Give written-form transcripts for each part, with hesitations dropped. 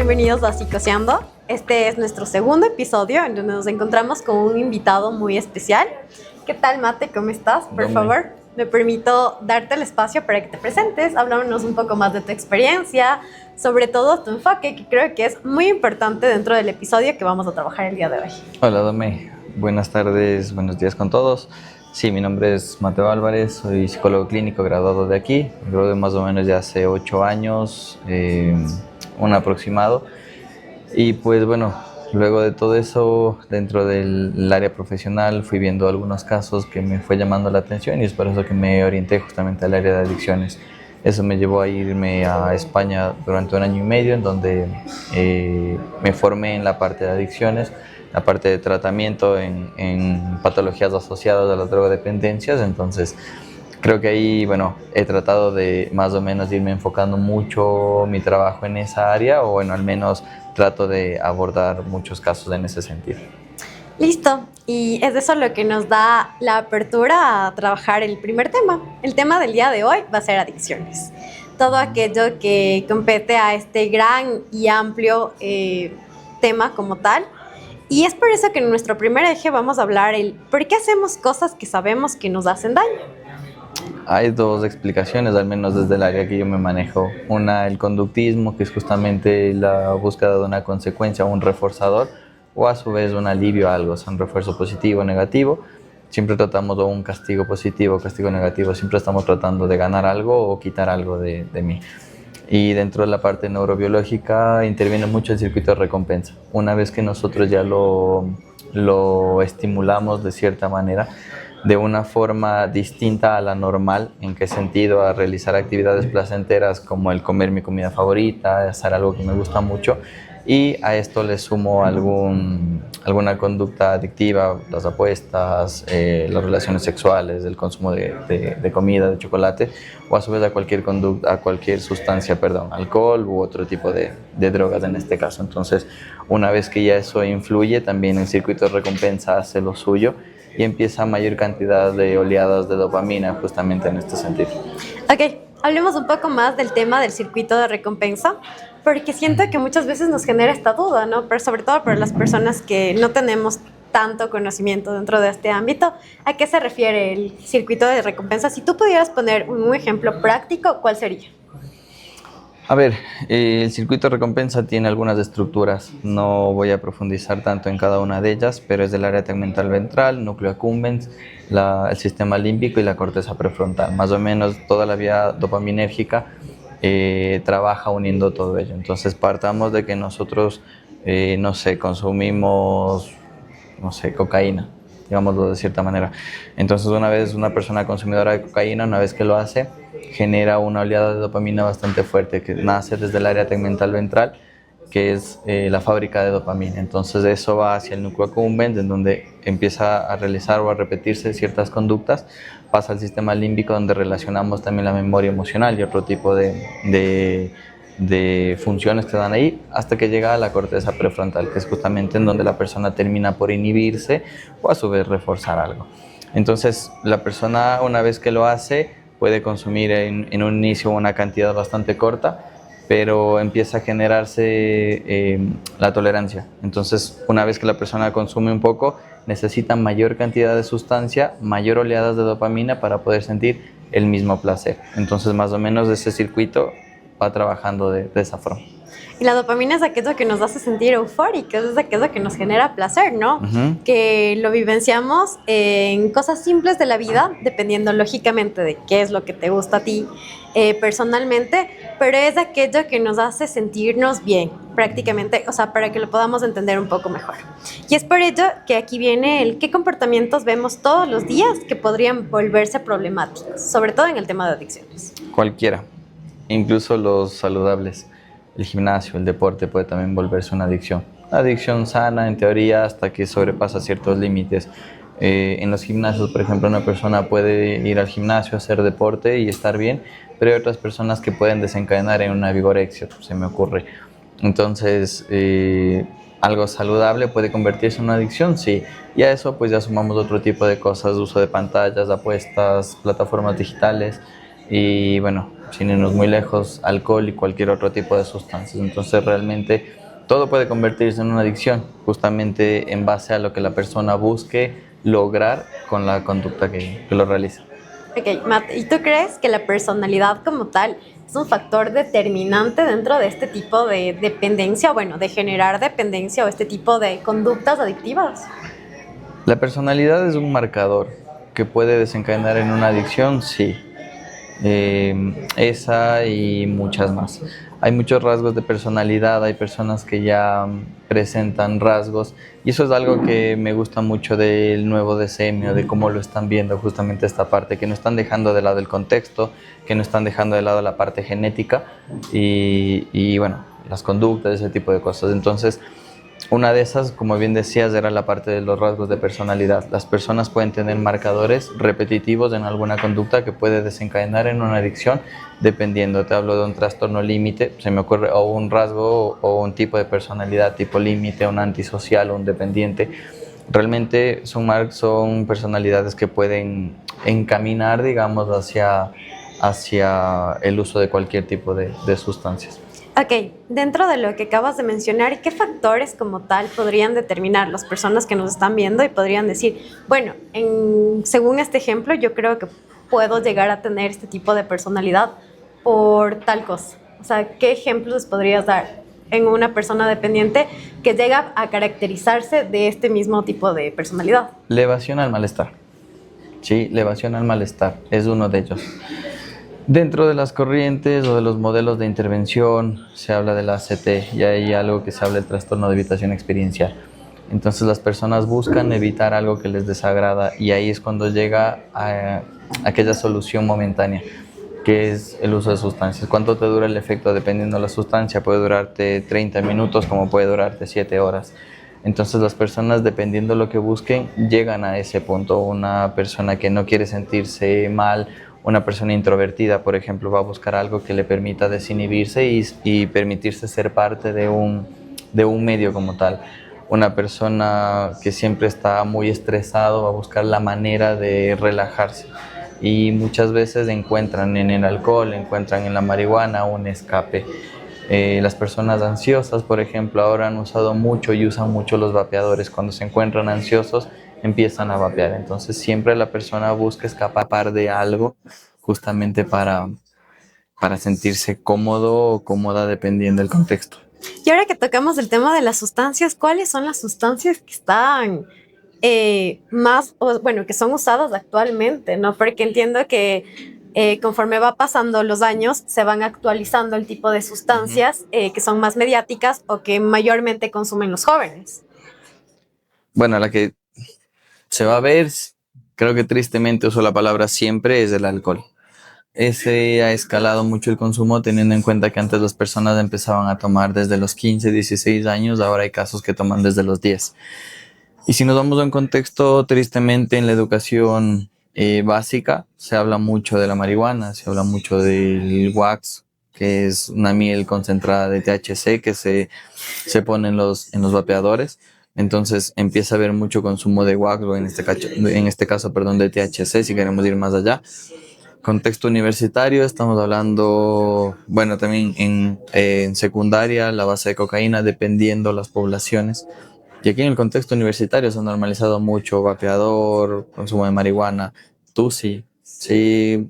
Bienvenidos a Psicoseando. Este es nuestro segundo episodio en donde nos encontramos con un invitado muy especial. ¿Qué tal, Mate? ¿Cómo estás? Por favor, me permito darte el espacio para que te presentes. Háblanos un poco más de tu experiencia, sobre todo tu enfoque, que creo que es muy importante dentro del episodio que vamos a trabajar el día de hoy. Hola, Dome. Buenas tardes, buenos días con todos. Sí, mi nombre es Mateo Álvarez, soy psicólogo clínico graduado de aquí. Me gradué más o menos ya hace 8 años, un aproximado. Y pues bueno, luego de todo eso, dentro del área profesional fui viendo algunos casos que me fue llamando la atención y es por eso que me orienté justamente al área de adicciones. Eso me llevó a irme a España durante 1 año y medio, en donde me formé en la parte de adicciones, la parte de tratamiento en patologías asociadas a las drogodependencias. Entonces creo que ahí, bueno, he tratado de más o menos irme enfocando mucho mi trabajo en esa área, o bueno, al menos trato de abordar muchos casos en ese sentido. Listo, y es eso lo que nos da la apertura a trabajar el primer tema. El tema del día de hoy va a ser adicciones. Todo aquello que compete a este gran y amplio tema como tal. Y es por eso que en nuestro primer eje vamos a hablar el por qué hacemos cosas que sabemos que nos hacen daño. Hay dos explicaciones, al menos desde el área que yo me manejo. Una, el conductismo, que es justamente la búsqueda de una consecuencia, un reforzador, o a su vez un alivio a algo, sea un refuerzo positivo o negativo. Siempre tratamos de un castigo positivo, castigo negativo, siempre estamos tratando de ganar algo o quitar algo de mí. Y dentro de la parte neurobiológica interviene mucho el circuito de recompensa. Una vez que nosotros ya lo estimulamos de cierta manera, de una forma distinta a la normal. ¿En qué sentido? A realizar actividades placenteras como el comer mi comida favorita, hacer algo que me gusta mucho, y a esto le sumo alguna conducta adictiva, las apuestas, las relaciones sexuales, el consumo de comida, de chocolate, o a su vez a cualquier sustancia, alcohol u otro tipo de drogas en este caso. Entonces, una vez que ya eso influye, también el circuito de recompensa hace lo suyo y empieza mayor cantidad de oleadas de dopamina justamente en este sentido. Ok, hablemos un poco más del tema del circuito de recompensa, porque siento que muchas veces nos genera esta duda, ¿no? Pero sobre todo para las personas que no tenemos tanto conocimiento dentro de este ámbito, ¿a qué se refiere el circuito de recompensa? Si tú pudieras poner un ejemplo práctico, ¿cuál sería? A ver, el circuito de recompensa tiene algunas estructuras, no voy a profundizar tanto en cada una de ellas, pero es del área tegmental ventral, núcleo accumbens, el sistema límbico y la corteza prefrontal. Más o menos toda la vía dopaminérgica trabaja uniendo todo ello. Entonces partamos de que nosotros, consumimos, cocaína, digámoslo de cierta manera. Entonces una vez una persona consumidora de cocaína, una vez que lo hace, genera una oleada de dopamina bastante fuerte que nace desde el área tegmental ventral, que es la fábrica de dopamina. Entonces eso va hacia el núcleo accumbens, en donde empieza a realizar o a repetirse ciertas conductas, pasa al sistema límbico, donde relacionamos también la memoria emocional y otro tipo de funciones que dan ahí, hasta que llega a la corteza prefrontal, que es justamente en donde la persona termina por inhibirse o a su vez reforzar algo. Entonces la persona, una vez que lo hace, puede consumir en un inicio una cantidad bastante corta, pero empieza a generarse la tolerancia. Entonces, una vez que la persona consume un poco, necesita mayor cantidad de sustancia, mayor oleadas de dopamina para poder sentir el mismo placer. Entonces, más o menos ese circuito va trabajando de esa forma. Y la dopamina es aquello que nos hace sentir eufóricos, es aquello que nos genera placer, ¿no? Uh-huh. Que lo vivenciamos en cosas simples de la vida, dependiendo lógicamente de qué es lo que te gusta a ti personalmente, pero es aquello que nos hace sentirnos bien, prácticamente, o sea, para que lo podamos entender un poco mejor. Y es por ello que aquí viene el qué comportamientos vemos todos los días que podrían volverse problemáticos, sobre todo en el tema de adicciones. Cualquiera, incluso los saludables. El gimnasio, el deporte puede también volverse una adicción. Una adicción sana, en teoría, hasta que sobrepasa ciertos límites. En los gimnasios, por ejemplo, una persona puede ir al gimnasio, hacer deporte y estar bien, pero hay otras personas que pueden desencadenar en una vigorexia, se me ocurre. Entonces, algo saludable puede convertirse en una adicción, sí. Y a eso pues ya sumamos otro tipo de cosas, uso de pantallas, apuestas, plataformas digitales. Y bueno, sin irnos muy lejos, alcohol y cualquier otro tipo de sustancias. Entonces realmente todo puede convertirse en una adicción, justamente en base a lo que la persona busque lograr con la conducta que lo realiza. Ok, Matt, ¿y tú crees que la personalidad como tal es un factor determinante dentro de este tipo de dependencia, bueno, de generar dependencia o este tipo de conductas adictivas? La personalidad es un marcador que puede desencadenar en una adicción, sí. Esa y muchas más. Hay muchos rasgos de personalidad, hay personas que ya presentan rasgos y eso es algo que me gusta mucho del nuevo decenio, de cómo lo están viendo justamente esta parte, que no están dejando de lado el contexto, que no están dejando de lado la parte genética y bueno, las conductas, ese tipo de cosas. Entonces, una de esas, como bien decías, era la parte de los rasgos de personalidad. Las personas pueden tener marcadores repetitivos en alguna conducta que puede desencadenar en una adicción, dependiendo. Te hablo de un trastorno límite, se me ocurre, o un rasgo o un tipo de personalidad tipo límite, un antisocial o un dependiente. Realmente son personalidades que pueden encaminar, digamos, hacia el uso de cualquier tipo de sustancias. Ok, dentro de lo que acabas de mencionar, ¿qué factores como tal podrían determinar las personas que nos están viendo y podrían decir, bueno, según este ejemplo, yo creo que puedo llegar a tener este tipo de personalidad por tal cosa? O sea, ¿qué ejemplos podrías dar en una persona dependiente que llega a caracterizarse de este mismo tipo de personalidad? La evasión al malestar. Sí, la evasión al malestar es uno de ellos. Dentro de las corrientes o de los modelos de intervención se habla de la ACT y hay algo que se habla del trastorno de evitación experiencial. Entonces las personas buscan evitar algo que les desagrada y ahí es cuando llega a aquella solución momentánea, que es el uso de sustancias. ¿Cuánto te dura el efecto? Dependiendo de la sustancia, puede durarte 30 minutos como puede durarte 7 horas. Entonces las personas, dependiendo de lo que busquen, llegan a ese punto. Una persona que no quiere sentirse mal, una persona introvertida, por ejemplo, va a buscar algo que le permita desinhibirse y permitirse ser parte de un medio como tal. Una persona que siempre está muy estresado va a buscar la manera de relajarse y muchas veces encuentran en el alcohol, encuentran en la marihuana un escape. Las personas ansiosas, por ejemplo, ahora han usado mucho y usan mucho los vapeadores. Cuando se encuentran ansiosos, empiezan a vapear. Entonces siempre la persona busca escapar de algo justamente para sentirse cómodo o cómoda dependiendo del contexto. Y ahora que tocamos el tema de las sustancias, ¿cuáles son las sustancias que están más, o, bueno, que son usadas actualmente, ¿no? Porque entiendo que conforme va pasando los años, se van actualizando el tipo de sustancias que son más mediáticas o que mayormente consumen los jóvenes. Bueno, la que se va a ver, creo que tristemente uso la palabra siempre, es el alcohol. Ese ha escalado mucho el consumo teniendo en cuenta que antes las personas empezaban a tomar desde los 15, 16 años, ahora hay casos que toman desde los 10. Y si nos vamos a un contexto, tristemente en la educación básica se habla mucho de la marihuana, se habla mucho del wax, que es una miel concentrada de THC que se pone en los vapeadores. Entonces empieza a haber mucho consumo de wax o en este caso, perdón, de THC si queremos ir más allá. Contexto universitario, estamos hablando, bueno, también en secundaria, la base de cocaína, dependiendo las poblaciones. Y aquí en el contexto universitario se ha normalizado mucho vapeador, consumo de marihuana, tusi, sí,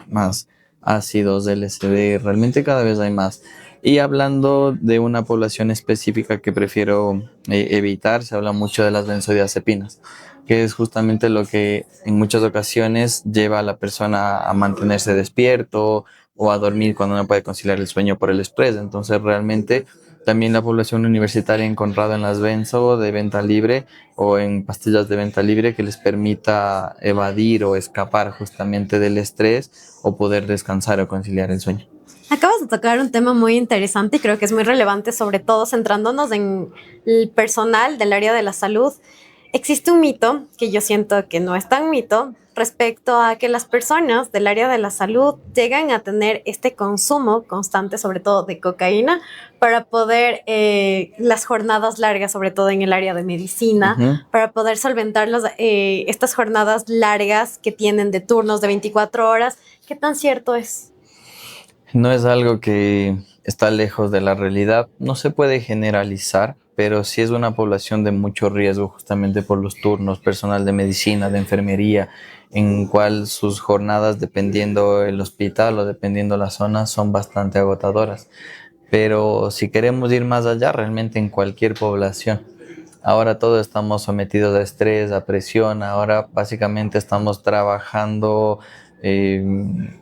más ácidos, LSD, realmente cada vez hay más. Y hablando de una población específica que prefiero evitar, se habla mucho de las benzodiazepinas, que es justamente lo que en muchas ocasiones lleva a la persona a mantenerse despierto o a dormir cuando no puede conciliar el sueño por el estrés. Entonces realmente también la población universitaria ha encontrado en las benzo de venta libre o en pastillas de venta libre que les permita evadir o escapar justamente del estrés o poder descansar o conciliar el sueño. Acabas de tocar un tema muy interesante y creo que es muy relevante, sobre todo centrándonos en el personal del área de la salud. Existe un mito, que yo siento que no es tan mito, respecto a que las personas del área de la salud llegan a tener este consumo constante, sobre todo de cocaína, para poder, las jornadas largas, sobre todo en el área de medicina, para poder solventar estas jornadas largas que tienen de turnos de 24 horas. ¿Qué tan cierto es? No es algo que está lejos de la realidad, no se puede generalizar, pero sí es una población de mucho riesgo justamente por los turnos, personal de medicina, de enfermería, en cual sus jornadas, dependiendo el hospital o dependiendo la zona, son bastante agotadoras. Pero si queremos ir más allá, realmente en cualquier población. Ahora todos estamos sometidos a estrés, a presión, ahora básicamente estamos trabajando, eh,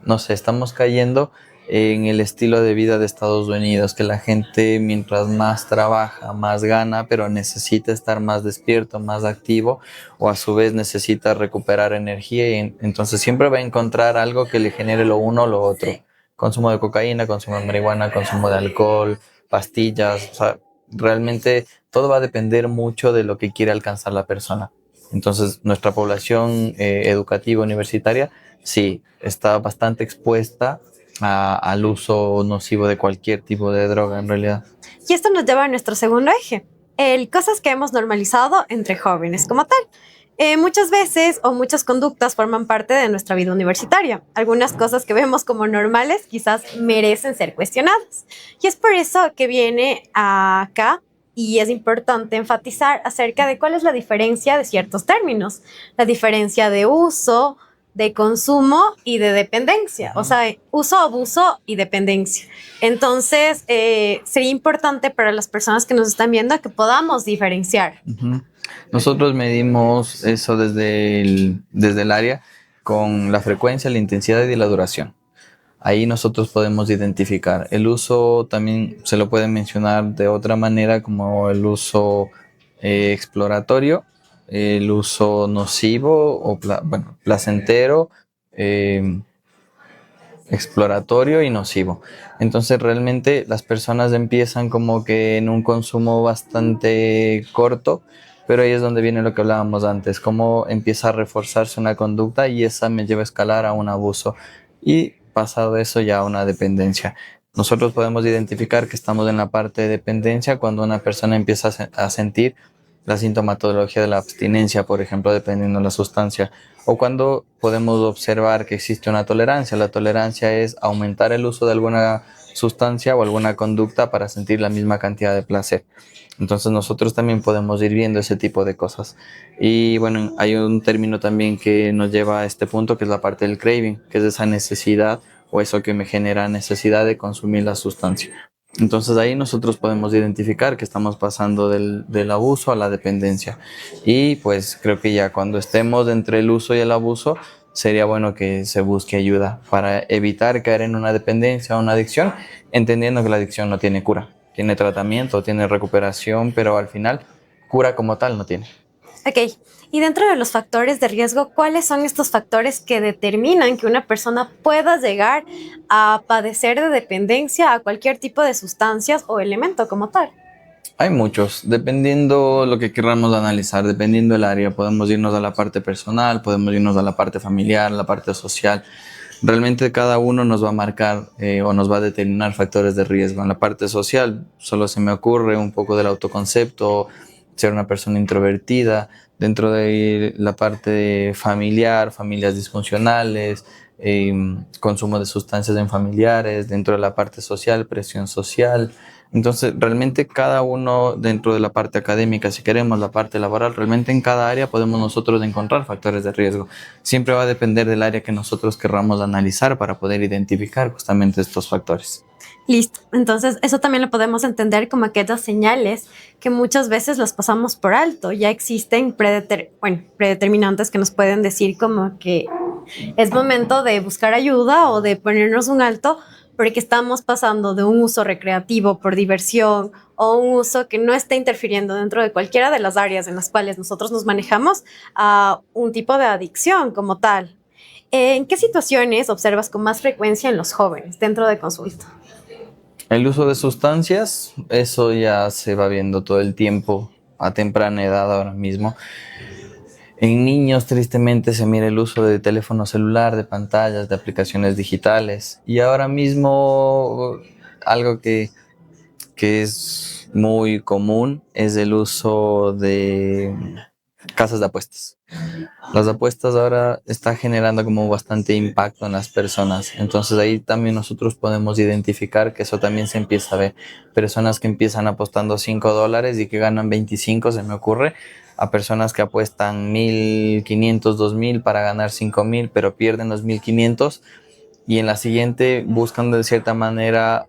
no sé, estamos cayendo en el estilo de vida de Estados Unidos, que la gente mientras más trabaja, más gana, pero necesita estar más despierto, más activo, o a su vez necesita recuperar energía y entonces siempre va a encontrar algo que le genere lo uno o lo otro. Consumo de cocaína, consumo de marihuana, consumo de alcohol, pastillas, o sea, realmente todo va a depender mucho de lo que quiere alcanzar la persona. Entonces, nuestra población educativa universitaria sí está bastante expuesta al uso nocivo de cualquier tipo de droga en realidad. Y esto nos lleva a nuestro segundo eje, el cosas que hemos normalizado entre jóvenes como tal. Muchas veces o muchas conductas forman parte de nuestra vida universitaria. Algunas cosas que vemos como normales quizás merecen ser cuestionadas. Y es por eso que viene acá y es importante enfatizar acerca de cuál es la diferencia de ciertos términos. La diferencia de uso, de consumo y de dependencia. O sea, uso, abuso y dependencia. Entonces, sería importante para las personas que nos están viendo que podamos diferenciar. Ujú. Nosotros medimos eso desde el área con la frecuencia, la intensidad y la duración. Ahí nosotros podemos identificar. El uso también se lo puede mencionar de otra manera como el uso exploratorio, el uso nocivo o bueno, placentero, eh, exploratorio y nocivo. Entonces realmente las personas empiezan como que en un consumo bastante corto, pero ahí es donde viene lo que hablábamos antes, cómo empieza a reforzarse una conducta y esa me lleva a escalar a un abuso y pasado eso ya a una dependencia. Nosotros podemos identificar que estamos en la parte de dependencia cuando una persona empieza a sentir la sintomatología de la abstinencia, por ejemplo, dependiendo de la sustancia, o cuando podemos observar que existe una tolerancia. La tolerancia es aumentar el uso de alguna sustancia o alguna conducta para sentir la misma cantidad de placer. Entonces nosotros también podemos ir viendo ese tipo de cosas. Y bueno, hay un término también que nos lleva a este punto, que es la parte del craving, que es esa necesidad o eso que me genera necesidad de consumir la sustancia. Entonces ahí nosotros podemos identificar que estamos pasando del abuso a la dependencia. Y pues creo que ya cuando estemos entre el uso y el abuso, sería bueno que se busque ayuda para evitar caer en una dependencia o una adicción, entendiendo que la adicción no tiene cura. Tiene tratamiento, tiene recuperación, pero al final cura como tal no tiene. Ok, y dentro de los factores de riesgo, ¿cuáles son estos factores que determinan que una persona pueda llegar a padecer de dependencia a cualquier tipo de sustancias o elemento como tal? Hay muchos, dependiendo lo que queramos analizar, dependiendo del área, podemos irnos a la parte personal, podemos irnos a la parte familiar, la parte social. Realmente cada uno nos va a marcar o nos va a determinar factores de riesgo. En la parte social, solo se me ocurre un poco del autoconcepto, ser una persona introvertida. Dentro de la parte familiar, familias disfuncionales, consumo de sustancias en familiares. Dentro de la parte social, presión social. Entonces, realmente cada uno dentro de la parte académica, si queremos la parte laboral, realmente en cada área podemos nosotros encontrar factores de riesgo. Siempre va a depender del área que nosotros querramos analizar para poder identificar justamente estos factores. Listo. Entonces, eso también lo podemos entender como aquellas señales que muchas veces las pasamos por alto. Ya existen predeterminantes que nos pueden decir como que es momento de buscar ayuda o de ponernos un alto porque estamos pasando de un uso recreativo por diversión o un uso que no está interfiriendo dentro de cualquiera de las áreas en las cuales nosotros nos manejamos a un tipo de adicción como tal. ¿En qué situaciones observas con más frecuencia en los jóvenes dentro de consulta? El uso de sustancias, eso ya se va viendo todo el tiempo a temprana edad ahora mismo. En niños, tristemente, se mira el uso de teléfono celular, de pantallas, de aplicaciones digitales. Y ahora mismo, algo que es muy común es el uso de casas de apuestas. Las apuestas ahora están generando como bastante impacto en las personas. Entonces ahí también nosotros podemos identificar que eso también se empieza a ver. Personas que empiezan apostando $5 y que ganan 25, se me ocurre, a personas que apuestan 1.500, 2.000 para ganar 5.000, pero pierden los 1.500 y en la siguiente buscan de cierta manera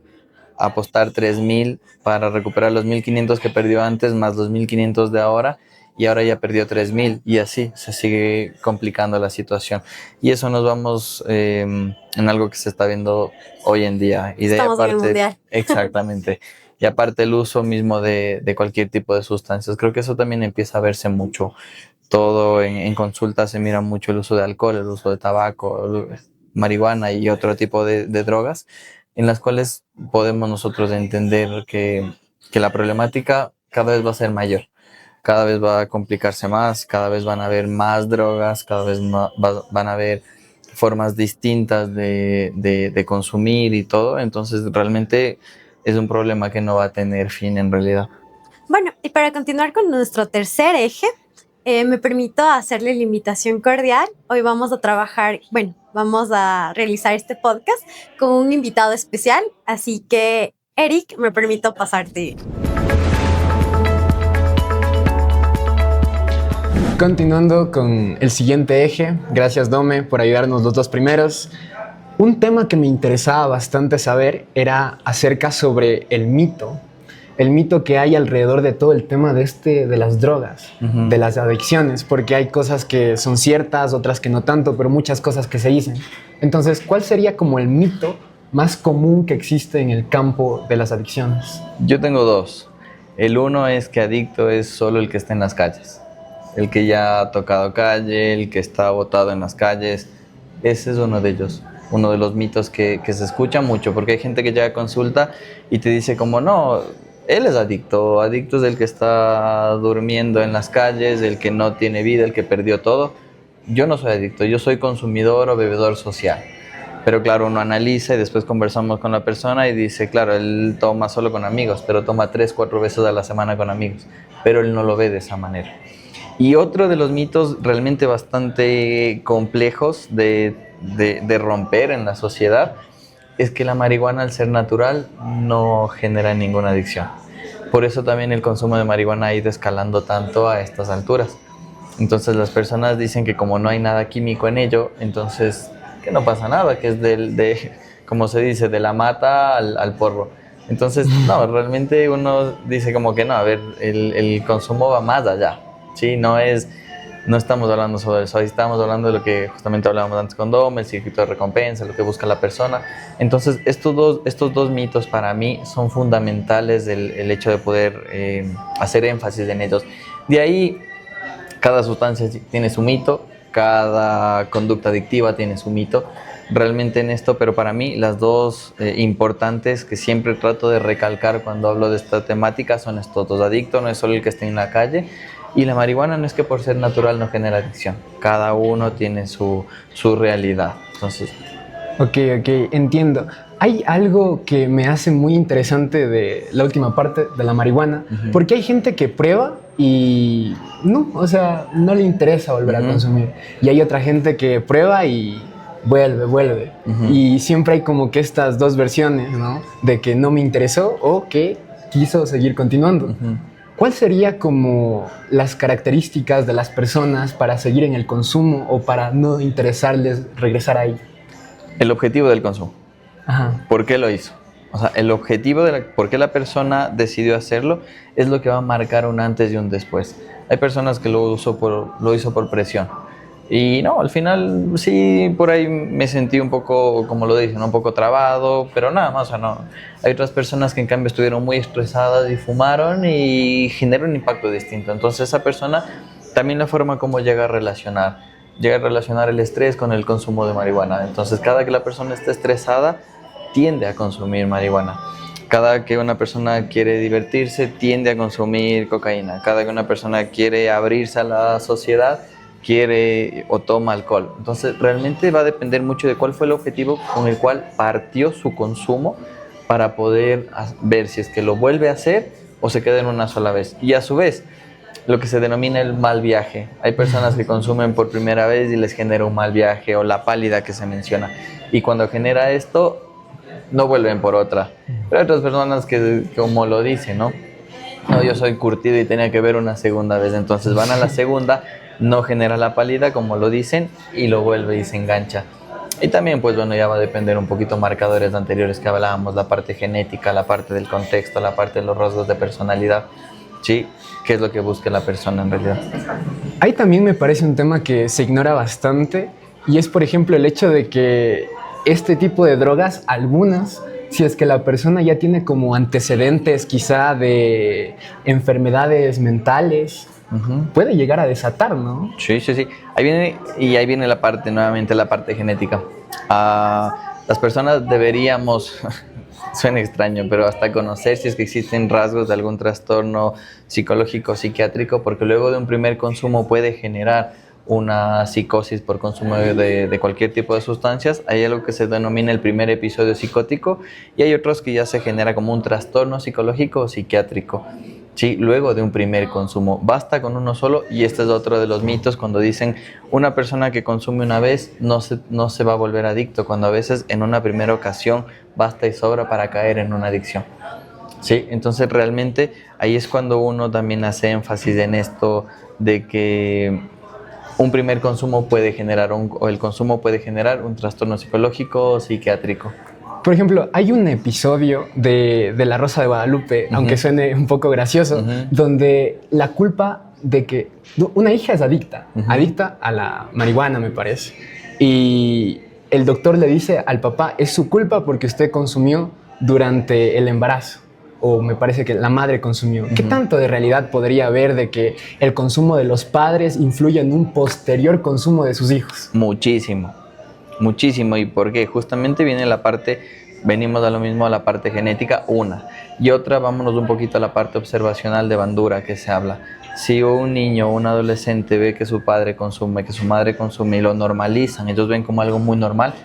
apostar 3.000 para recuperar los 1.500 que perdió antes más los 1.500 de ahora y ahora ya perdió 3.000 y así se sigue complicando la situación. Y eso nos vamos en algo que se está viendo hoy en día. Y de Estamos en el aparte, mundial. exactamente. Y aparte el uso mismo de cualquier tipo de sustancias. Creo que eso también empieza a verse mucho. Todo en consulta se mira mucho el uso de alcohol, el uso de tabaco, marihuana y otro tipo de drogas en las cuales podemos nosotros entender que la problemática cada vez va a ser mayor, cada vez va a complicarse más, cada vez van a haber más drogas, cada vez van a haber formas distintas de consumir y todo, entonces realmente es un problema que no va a tener fin en realidad. Bueno, y para continuar con nuestro tercer eje, me permito hacerle la invitación cordial. Hoy vamos a trabajar, bueno, vamos a realizar este podcast con un invitado especial, así que, Eric, me permito pasarte. Continuando con el siguiente eje, gracias Dome por ayudarnos los dos primeros. Un tema que me interesaba bastante saber era acerca sobre el mito que hay alrededor de todo el tema de las drogas, de las adicciones, porque hay cosas que son ciertas, otras que no tanto, pero muchas cosas que se dicen. Entonces, ¿cuál sería como el mito más común que existe en el campo de las adicciones? Yo tengo dos. El uno es que adicto es solo el que está en las calles, el que ya ha tocado calle, el que está botado en las calles. Ese es uno de ellos, uno de los mitos que se escucha mucho, porque hay gente que llega a consulta y te dice como, no, él es adicto, adicto es el que está durmiendo en las calles, el que no tiene vida, el que perdió todo. Yo no soy adicto, yo soy consumidor o bebedor social. Pero claro, uno analiza y después conversamos con la persona y dice, claro, él toma solo con amigos, pero toma 3, 4 veces a la semana con amigos, pero él no lo ve de esa manera. Y otro de los mitos realmente bastante complejos de romper en la sociedad es que la marihuana, al ser natural, no genera ninguna adicción. Por eso también el consumo de marihuana ha ido escalando tanto a estas alturas. Entonces las personas dicen que como no hay nada químico en ello, entonces que no pasa nada, que es como se dice, de la mata al porro. Entonces, no, realmente uno dice como que no, a ver, el consumo va más allá. Sí, no estamos hablando sobre eso, ahí estamos hablando de lo que justamente hablábamos antes con Dom, el circuito de recompensa, lo que busca la persona. Entonces, estos dos mitos para mí son fundamentales, el hecho de poder hacer énfasis en ellos. De ahí, cada sustancia tiene su mito, cada conducta adictiva tiene su mito, realmente en esto, pero para mí las dos importantes que siempre trato de recalcar cuando hablo de esta temática son estos dos. Adicto no es solo el que esté en la calle, y la marihuana no es que por ser natural no genera adicción. Cada uno tiene su realidad. Entonces, Ok, entiendo. Hay algo que me hace muy interesante de la última parte de la marihuana, porque hay gente que prueba y no, o sea, no le interesa volver a consumir. Y hay otra gente que prueba y vuelve. Y siempre hay como que estas dos versiones, ¿no? De que no me interesó o que quiso seguir continuando. ¿Cuál sería como las características de las personas para seguir en el consumo o para no interesarles regresar ahí? el objetivo del consumo. Ajá. ¿Por qué lo hizo? O sea, el objetivo por qué la persona decidió hacerlo es lo que va a marcar un antes y un después. Hay personas que lo hizo por presión. Y no, al final sí, por ahí me sentí un poco, como lo dicen, un poco trabado, pero nada más, o sea, no. Hay otras personas que en cambio estuvieron muy estresadas y fumaron y generó un impacto distinto. Entonces esa persona también la forma como llega a relacionar el estrés con el consumo de marihuana. Entonces cada que la persona está estresada, tiende a consumir marihuana. Cada que una persona quiere divertirse, tiende a consumir cocaína. Cada que una persona quiere abrirse a la sociedad, quiere o toma alcohol. Entonces realmente va a depender mucho de cuál fue el objetivo con el cual partió su consumo para poder ver si es que lo vuelve a hacer o se queda en una sola vez. Y a su vez, lo que se denomina el mal viaje. Hay personas que consumen por primera vez y les genera un mal viaje, o la pálida que se menciona. Y cuando genera esto, no vuelven por otra. Pero hay otras personas que, como lo dicen, ¿no? No, yo soy curtido y tenía que ver una segunda vez. Entonces van a la segunda, no genera la pálida, como lo dicen, y lo vuelve y se engancha. Y también, pues bueno, ya va a depender un poquito marcadores anteriores que hablábamos, la parte genética, la parte del contexto, la parte de los rasgos de personalidad, ¿sí? ¿Qué es lo que busca la persona en realidad? Ahí también me parece un tema que se ignora bastante, y es, por ejemplo, el hecho de que este tipo de drogas, algunas, si es que la persona ya tiene como antecedentes quizá de enfermedades mentales, puede llegar a desatar, ¿no? Sí, sí, sí. Ahí viene la parte, nuevamente la parte genética. Las personas deberíamos, suena extraño, pero hasta conocer si es que existen rasgos de algún trastorno psicológico o psiquiátrico, porque luego de un primer consumo puede generar una psicosis por consumo de cualquier tipo de sustancias. Hay algo que se denomina el primer episodio psicótico, y hay otros que ya se genera como un trastorno psicológico o psiquiátrico. Sí, luego de un primer consumo. Basta con uno solo, y este es otro de los mitos cuando dicen una persona que consume una vez no se va a volver adicto, cuando a veces en una primera ocasión basta y sobra para caer en una adicción. Sí, entonces realmente ahí es cuando uno también hace énfasis en esto de que un primer consumo puede generar o el consumo puede generar un trastorno psicológico o psiquiátrico. Por ejemplo, hay un episodio de La Rosa de Guadalupe, aunque suene un poco gracioso, donde la culpa de que una hija es adicta a la marihuana, me parece. Y el doctor le dice al papá, es su culpa porque usted consumió durante el embarazo. O me parece que la madre consumió. ¿Qué tanto de realidad podría haber de que el consumo de los padres influye en un posterior consumo de sus hijos? Muchísimo, muchísimo. ¿Y por qué? Justamente viene la parte, venimos a lo mismo, a la parte genética, una. Y otra, vámonos un poquito a la parte observacional de Bandura que se habla. Si un niño o un adolescente ve que su padre consume, que su madre consume y lo normalizan, ellos ven como algo muy normal.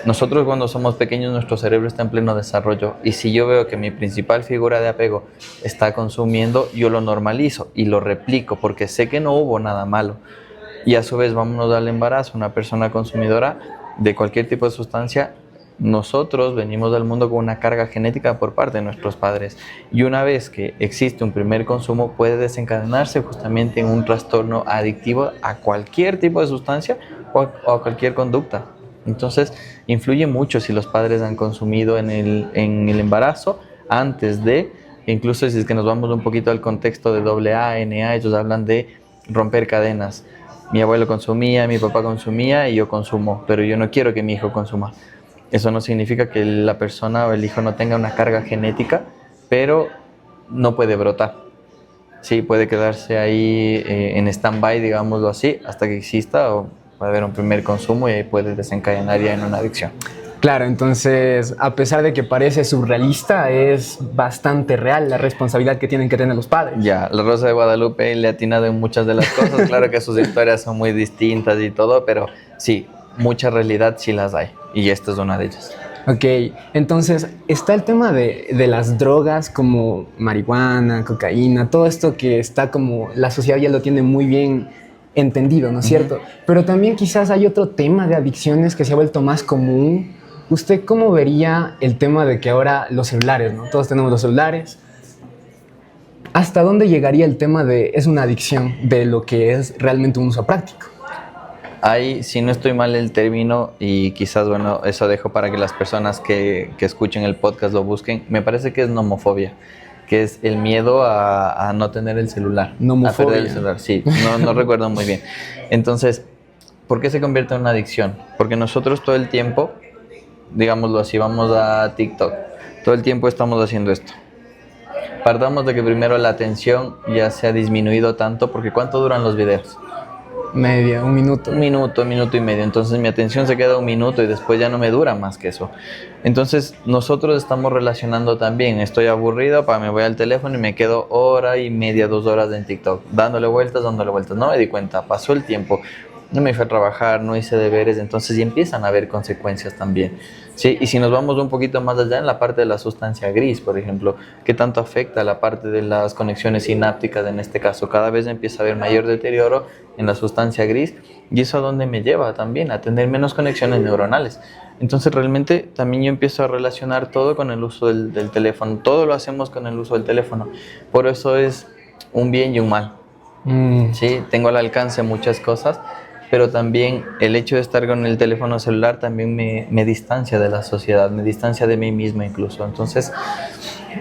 Nosotros cuando somos pequeños nuestro cerebro está en pleno desarrollo, y si yo veo que mi principal figura de apego está consumiendo, yo lo normalizo y lo replico porque sé que no hubo nada malo. Y a su vez, vámonos al embarazo, una persona consumidora de cualquier tipo de sustancia, nosotros venimos al mundo con una carga genética por parte de nuestros padres, y una vez que existe un primer consumo puede desencadenarse justamente en un trastorno adictivo a cualquier tipo de sustancia o a cualquier conducta. Entonces influye mucho si los padres han consumido en el embarazo, antes de, incluso si es que nos vamos un poquito al contexto de AA, NA, ellos hablan de romper cadenas. Mi abuelo consumía, mi papá consumía y yo consumo, pero yo no quiero que mi hijo consuma. Eso no significa que la persona o el hijo no tenga una carga genética, pero no puede brotar. Sí, puede quedarse ahí en stand-by, digámoslo así, hasta que exista o puede haber un primer consumo y ahí puede desencadenar ya en una adicción. Claro, entonces, a pesar de que parece surrealista, es bastante real la responsabilidad que tienen que tener los padres. Ya, La Rosa de Guadalupe le ha atinado en muchas de las cosas. Claro que sus historias son muy distintas y todo, pero sí, mucha realidad sí las hay, y esta es una de ellas. Ok, entonces está el tema de las drogas como marihuana, cocaína, todo esto que está como la sociedad ya lo tiene muy bien entendido, ¿no es cierto? Pero también quizás hay otro tema de adicciones que se ha vuelto más común. ¿Usted cómo vería el tema de que ahora los celulares, ¿no? Todos tenemos los celulares. ¿Hasta dónde llegaría el tema de es una adicción de lo que es realmente un uso práctico? Hay, si no estoy mal el término, y quizás, bueno, eso dejo para que las personas que escuchen el podcast lo busquen, me parece que es nomofobia, que es el miedo a no tener el celular. Nomofobia. A perder el celular, sí, no recuerdo muy bien. Entonces, ¿por qué se convierte en una adicción? Porque nosotros todo el tiempo, digámoslo así, vamos a TikTok, todo el tiempo estamos haciendo esto. Partamos de que primero la atención ya se ha disminuido tanto, porque ¿cuánto duran los videos? Media, un minuto. Un minuto y medio. Entonces mi atención se queda un minuto y después ya no me dura más que eso. Entonces nosotros estamos relacionando también. Estoy aburrido, me voy al teléfono y me quedo hora y media, 2 horas en TikTok, dándole vueltas. No me di cuenta, pasó el tiempo. no me fui a trabajar, no hice deberes, entonces ya empiezan a haber consecuencias también. Sí, y si nos vamos un poquito más allá en la parte de la sustancia gris, por ejemplo, ¿qué tanto afecta la parte de las conexiones sinápticas en este caso? Cada vez empieza a haber mayor deterioro en la sustancia gris y eso a dónde me lleva también, a tener menos conexiones neuronales. Entonces realmente también yo empiezo a relacionar todo con el uso del teléfono, todo lo hacemos con el uso del teléfono, por eso es un bien y un mal. Sí, tengo al alcance muchas cosas, pero también el hecho de estar con el teléfono celular también me distancia de la sociedad, me distancia de mí mismo incluso. Entonces,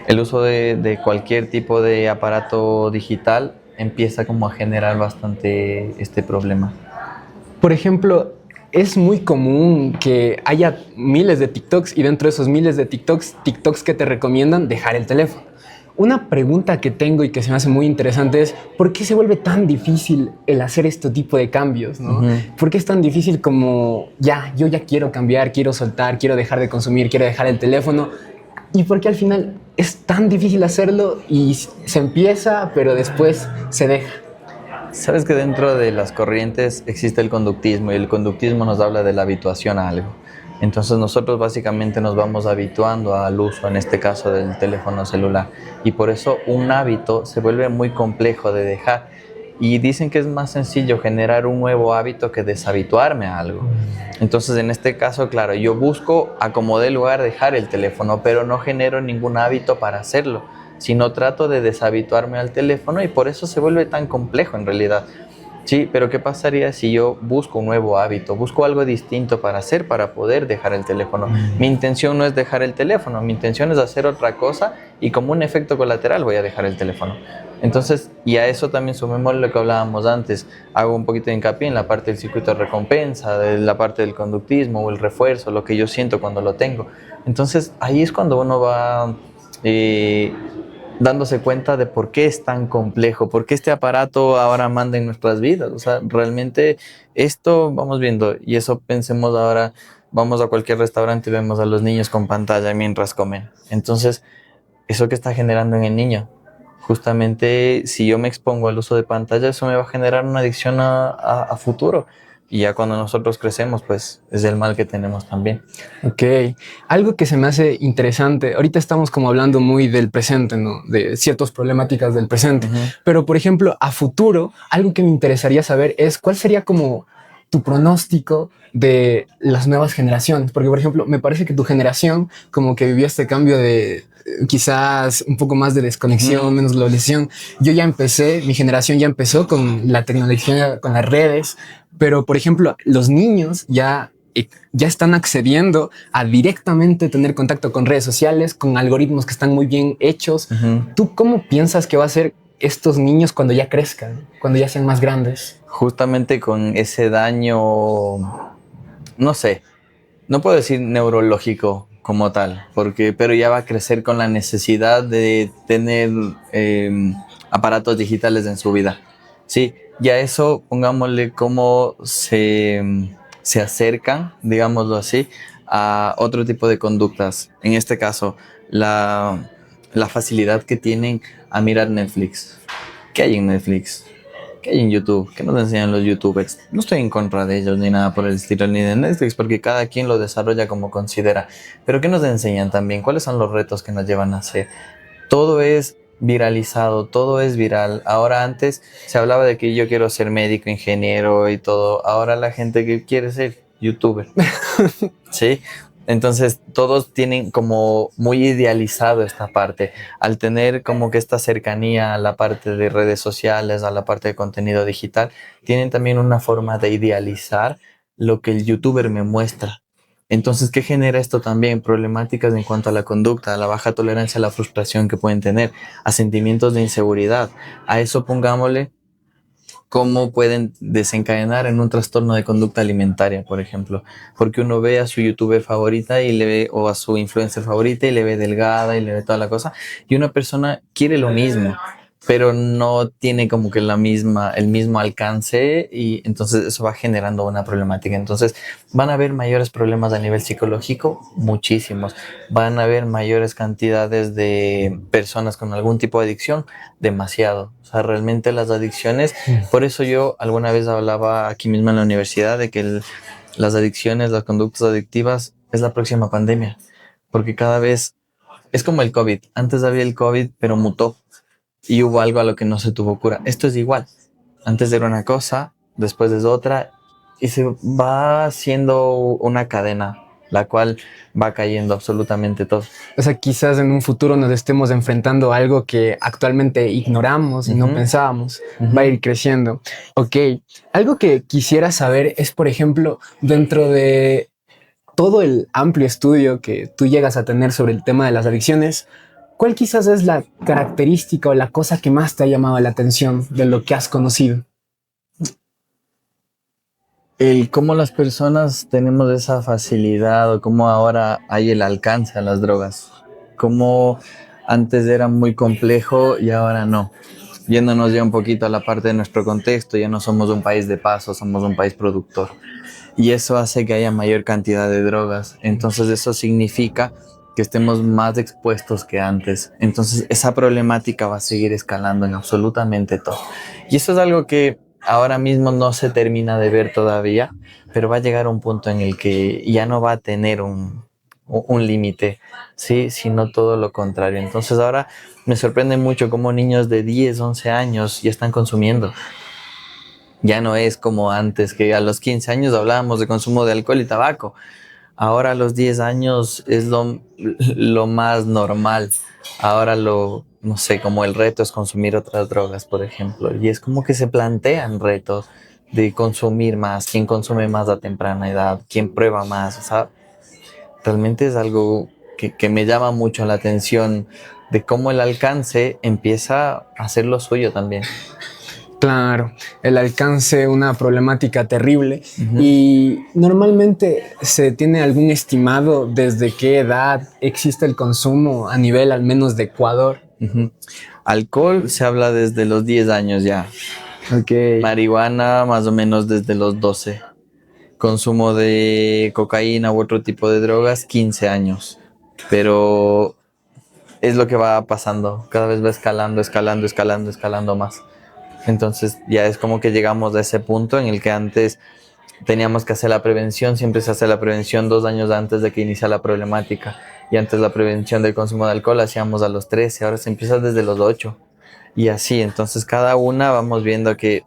el uso de cualquier tipo de aparato digital empieza como a generar bastante este problema. Por ejemplo, es muy común que haya miles de TikToks y dentro de esos miles de TikToks que te recomiendan dejar el teléfono. Una pregunta que tengo y que se me hace muy interesante es ¿por qué se vuelve tan difícil el hacer este tipo de cambios, ¿no? ¿Por qué es tan difícil como yo ya quiero cambiar, quiero soltar, quiero dejar de consumir, quiero dejar el teléfono? ¿Y por qué al final es tan difícil hacerlo y se empieza, pero después se deja? Sabes que dentro de las corrientes existe el conductismo y el conductismo nos habla de la habituación a algo. Entonces nosotros básicamente nos vamos habituando al uso, en este caso del teléfono celular. Y por eso un hábito se vuelve muy complejo de dejar. Y dicen que es más sencillo generar un nuevo hábito que deshabituarme a algo. Entonces en este caso, claro, yo busco a como dé lugar dejar el teléfono, pero no genero ningún hábito para hacerlo, sino trato de deshabituarme al teléfono y por eso se vuelve tan complejo en realidad. Sí, pero ¿qué pasaría si yo busco un nuevo hábito, busco algo distinto para hacer, para poder dejar el teléfono? Mi intención no es dejar el teléfono, mi intención es hacer otra cosa y como un efecto colateral voy a dejar el teléfono. Entonces, y a eso también sumemos lo que hablábamos antes, hago un poquito de hincapié en la parte del circuito de recompensa, de la parte del conductismo o el refuerzo, lo que yo siento cuando lo tengo. Entonces, ahí es cuando uno va dándose cuenta de por qué es tan complejo, por qué este aparato ahora manda en nuestras vidas. O sea, realmente esto vamos viendo y eso pensemos ahora, vamos a cualquier restaurante y vemos a los niños con pantalla mientras comen. Entonces, ¿eso que está generando en el niño? Justamente si yo me expongo al uso de pantalla, eso me va a generar una adicción a futuro. Y ya cuando nosotros crecemos, pues es el mal que tenemos también. Ok, algo que se me hace interesante, ahorita estamos como hablando muy del presente, ¿no? De ciertas problemáticas del presente, pero por ejemplo, a futuro, algo que me interesaría saber es cuál sería como tu pronóstico de las nuevas generaciones, porque por ejemplo, me parece que tu generación como que vivió este cambio de quizás un poco más de desconexión, menos globalización. Yo ya empecé, mi generación ya empezó con la tecnología, con las redes, pero por ejemplo, los niños ya están accediendo a directamente tener contacto con redes sociales, con algoritmos que están muy bien hechos. ¿Tú cómo piensas que va a ser estos niños cuando ya crezcan, cuando ya sean más grandes? Justamente con ese daño, no sé, no puedo decir neurológico como tal, pero ya va a crecer con la necesidad de tener aparatos digitales en su vida. Sí, ya eso, pongámosle cómo se acercan, digámoslo así, a otro tipo de conductas. En este caso, la facilidad que tienen a mirar Netflix. ¿Qué hay en Netflix? ¿Qué hay en YouTube? ¿Qué nos enseñan los YouTubers? No estoy en contra de ellos ni nada por el estilo, ni de Netflix, porque cada quien lo desarrolla como considera. Pero ¿qué nos enseñan también? ¿Cuáles son los retos que nos llevan a hacer? Todo es viralizado, todo es viral. Ahora antes se hablaba de que yo quiero ser médico, ingeniero y todo. Ahora la gente que quiere ser YouTuber. ¿Sí? Entonces todos tienen como muy idealizado esta parte. Al tener como que esta cercanía a la parte de redes sociales, a la parte de contenido digital, tienen también una forma de idealizar lo que el youtuber me muestra. Entonces, ¿qué genera esto también? Problemáticas en cuanto a la conducta, a la baja tolerancia a la frustración que pueden tener, a sentimientos de inseguridad. A eso pongámosle cómo pueden desencadenar en un trastorno de conducta alimentaria, por ejemplo, porque uno ve a su youtuber favorita y le ve, o a su influencer favorita y le ve delgada y le ve toda la cosa, y una persona quiere lo mismo, pero no tiene como que el mismo alcance y entonces eso va generando una problemática. Entonces van a haber mayores problemas a nivel psicológico, muchísimos. Van a haber mayores cantidades de personas con algún tipo de adicción, demasiado. O sea, realmente las adicciones, por eso yo alguna vez hablaba aquí mismo en la universidad de que las adicciones, las conductas adictivas es la próxima pandemia, porque cada vez es como el COVID. Antes había el COVID, pero mutó y hubo algo a lo que no se tuvo cura. Esto es igual. Antes era una cosa, después es otra, y se va haciendo una cadena, la cual va cayendo absolutamente todo. O sea, quizás en un futuro nos estemos enfrentando a algo que actualmente ignoramos y no pensábamos. Va a ir creciendo. Ok, algo que quisiera saber es, por ejemplo, dentro de todo el amplio estudio que tú llegas a tener sobre el tema de las adicciones, ¿cuál quizás es la característica o la cosa que más te ha llamado la atención de lo que has conocido? El cómo las personas tenemos esa facilidad o cómo ahora hay el alcance a las drogas. Cómo antes era muy complejo y ahora no. Yéndonos ya un poquito a la parte de nuestro contexto, ya no somos un país de paso, somos un país productor. Y eso hace que haya mayor cantidad de drogas. Entonces eso significa que estemos más expuestos que antes. Entonces esa problemática va a seguir escalando en absolutamente todo. Y eso es algo que ahora mismo no se termina de ver todavía, pero va a llegar un punto en el que ya no va a tener un límite, ¿sí? Sino todo lo contrario. Entonces ahora me sorprende mucho cómo niños de 10, 11 años ya están consumiendo. Ya no es como antes, que a los 15 años hablábamos de consumo de alcohol y tabaco. Ahora a los 10 años es lo más normal. Ahora no sé, como el reto es consumir otras drogas, por ejemplo. Y es como que se plantean retos de consumir más, quién consume más a temprana edad, quién prueba más. O sea, realmente es algo que me llama mucho la atención de cómo el alcance empieza a hacer lo suyo también. Claro, el alcance, una problemática terrible. Y normalmente se tiene algún estimado desde qué edad existe el consumo a nivel al menos de Ecuador. Alcohol se habla desde los 10 años ya. Okay. Marihuana más o menos desde los 12. Consumo de cocaína u otro tipo de drogas 15 años. Pero es lo que va pasando. Cada vez va escalando, escalando, escalando, escalando más. Entonces ya es como que llegamos a ese punto en el que antes teníamos que hacer la prevención, siempre se hace la prevención 2 años antes de que inicia la problemática. Y antes la prevención del consumo de alcohol hacíamos a los 13, ahora se empieza desde los 8. Y así, entonces cada una vamos viendo que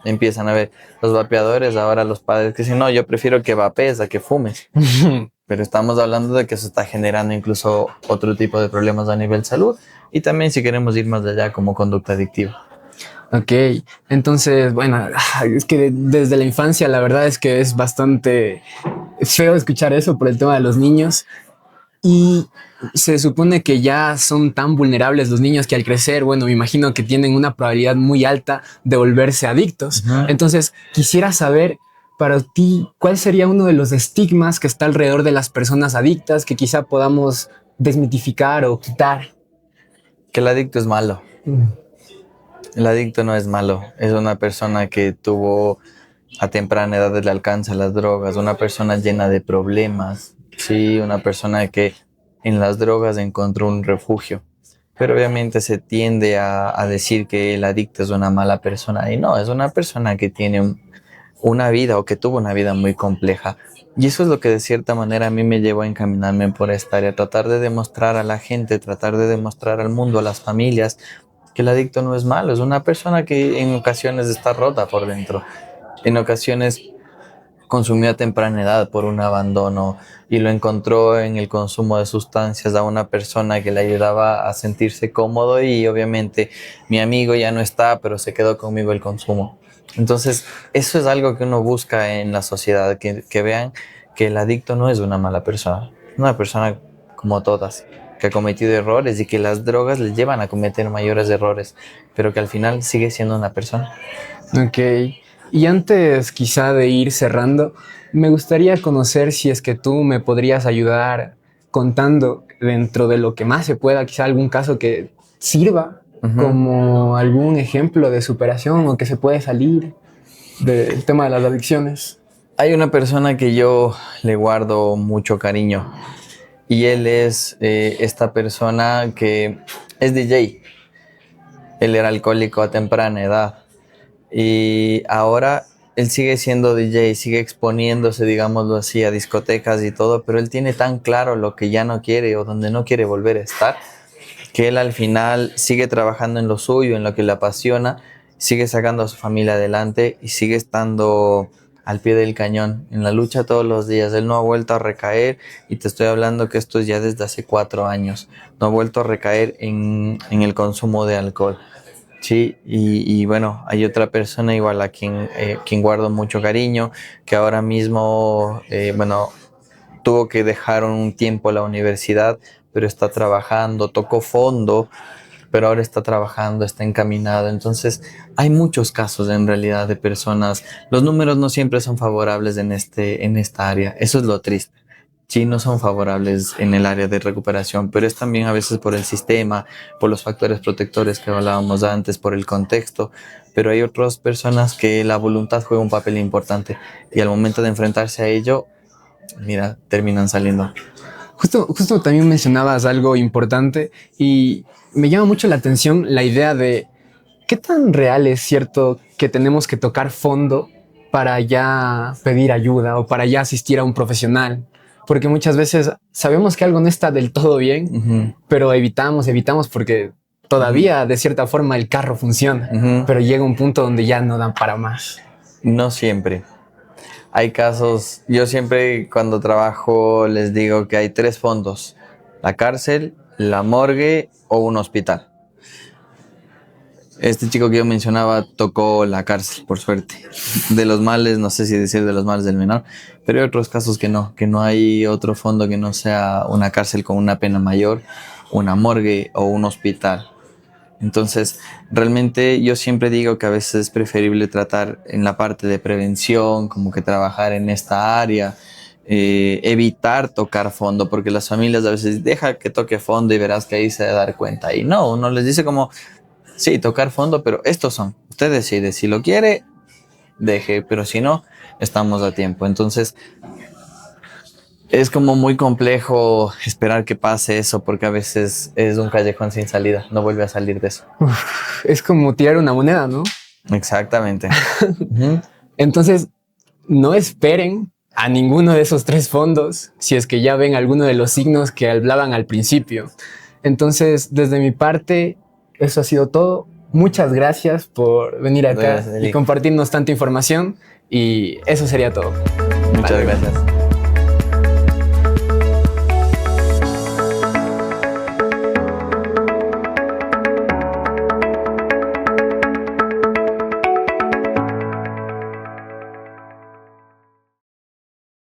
empiezan a ver los vapeadores, ahora los padres que dicen, no, yo prefiero que vapees a que fumes. Pero estamos hablando de que eso está generando incluso otro tipo de problemas a nivel salud y también si queremos ir más allá como conducta adictiva. Ok, entonces, bueno, es que desde la infancia la verdad es que es bastante feo escuchar eso por el tema de los niños y se supone que ya son tan vulnerables los niños que al crecer, bueno, me imagino que tienen una probabilidad muy alta de volverse adictos. Entonces, quisiera saber para ti cuál sería uno de los estigmas que está alrededor de las personas adictas que quizá podamos desmitificar o quitar. Que el adicto es malo. El adicto no es malo, es una persona que tuvo a temprana edad el alcance a las drogas, una persona llena de problemas, sí, una persona que en las drogas encontró un refugio. Pero obviamente se tiende a decir que el adicto es una mala persona y no, es una persona que tiene una vida o que tuvo una vida muy compleja. Y eso es lo que de cierta manera a mí me llevó a encaminarme por esta área, tratar de demostrar a la gente, tratar de demostrar al mundo, a las familias, que el adicto no es malo, es una persona que en ocasiones está rota por dentro, en ocasiones consumió a temprana edad por un abandono y lo encontró en el consumo de sustancias a una persona que le ayudaba a sentirse cómodo y obviamente mi amigo ya no está, pero se quedó conmigo el consumo. Entonces eso es algo que uno busca en la sociedad, que vean que el adicto no es una mala persona, es una persona como todas, que ha cometido errores y que las drogas le llevan a cometer mayores errores, pero que al final sigue siendo una persona. Ok. Y antes quizá de ir cerrando, me gustaría conocer si es que tú me podrías ayudar contando dentro de lo que más se pueda, quizá algún caso que sirva como algún ejemplo de superación o que se puede salir del tema de las adicciones. Hay una persona que yo le guardo mucho cariño y él es esta persona que es DJ. Él era alcohólico a temprana edad y ahora él sigue siendo DJ, sigue exponiéndose, digámoslo así, a discotecas y todo, pero él tiene tan claro lo que ya no quiere o donde no quiere volver a estar, que él al final sigue trabajando en lo suyo, en lo que le apasiona, sigue sacando a su familia adelante y sigue estando al pie del cañón, en la lucha todos los días. Él no ha vuelto a recaer y te estoy hablando que esto es ya desde hace 4 años. No ha vuelto a recaer en el consumo de alcohol. Sí, y bueno, hay otra persona igual a quien guardo mucho cariño, que ahora mismo, bueno, tuvo que dejar un tiempo la universidad, pero está trabajando, tocó fondo, pero ahora está trabajando, está encaminado. Entonces, hay muchos casos en realidad de personas. Los números no siempre son favorables en esta área. Eso es lo triste. Sí, no son favorables en el área de recuperación, pero es también a veces por el sistema, por los factores protectores que hablábamos antes, por el contexto. Pero hay otras personas que la voluntad juega un papel importante y al momento de enfrentarse a ello, mira, terminan saliendo. Justo también mencionabas algo importante y me llama mucho la atención la idea de qué tan real es cierto que tenemos que tocar fondo para ya pedir ayuda o para ya asistir a un profesional. Porque muchas veces sabemos que algo no está del todo bien, pero evitamos porque todavía de cierta forma el carro funciona, pero llega un punto donde ya no dan para más. No siempre. Hay casos, yo siempre cuando trabajo les digo que hay 3 fondos: la cárcel, la morgue o un hospital. Este chico que yo mencionaba tocó la cárcel, por suerte. De los males, no sé si decir de los males del menor, pero hay otros casos que no hay otro fondo que no sea una cárcel con una pena mayor, una morgue o un hospital. Entonces, realmente yo siempre digo que a veces es preferible tratar en la parte de prevención, como que trabajar en esta área, evitar tocar fondo, porque las familias a veces deja que toque fondo y verás que ahí se va a dar cuenta. Y no, uno les dice como, sí, tocar fondo, pero estos son, usted decide, si lo quiere, deje, pero si no, estamos a tiempo. Entonces, es como muy complejo esperar que pase eso, porque a veces es un callejón sin salida, no vuelve a salir de eso. Es como tirar una moneda, ¿no? Exactamente. Entonces, no esperen a ninguno de esos 3 fondos si es que ya ven alguno de los signos que hablaban al principio. Entonces, desde mi parte, eso ha sido todo. Muchas gracias por venir acá y compartirnos tanta información, y eso sería todo. Muchas gracias.